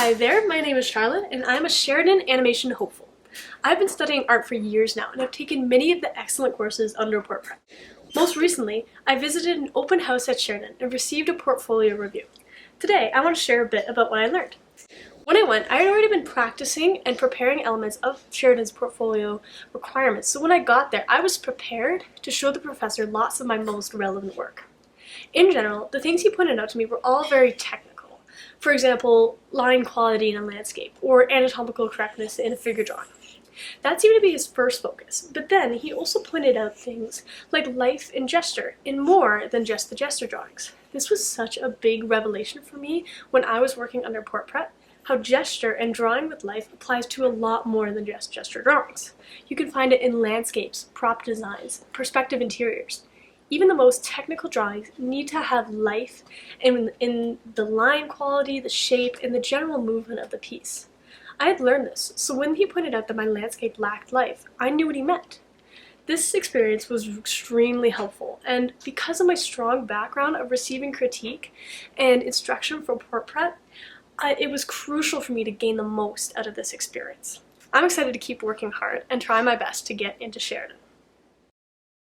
Hi there, my name is Charlotte and I'm a Sheridan Animation hopeful. I've been studying art for years now and I've taken many of the excellent courses under PortPrep. Most recently, I visited an open house at Sheridan and received a portfolio review. Today, I want to share a bit about what I learned. When I went, I had already been practicing and preparing elements of Sheridan's portfolio requirements, so when I got there, I was prepared to show the professor lots of my most relevant work. In general, the things he pointed out to me were all very technical. For example, line quality in a landscape, or anatomical correctness in a figure drawing. That seemed to be his first focus, but then he also pointed out things like life and gesture in more than just the gesture drawings. This was such a big revelation for me when I was working under PortPrep, how gesture and drawing with life applies to a lot more than just gesture drawings. You can find it in landscapes, prop designs, perspective interiors. Even the most technical drawings need to have life in the line quality, the shape, and the general movement of the piece. I had learned this, so when he pointed out that my landscape lacked life, I knew what he meant. This experience was extremely helpful, and because of my strong background of receiving critique and instruction from PortPrep, it was crucial for me to gain the most out of this experience. I'm excited to keep working hard and try my best to get into Sheridan.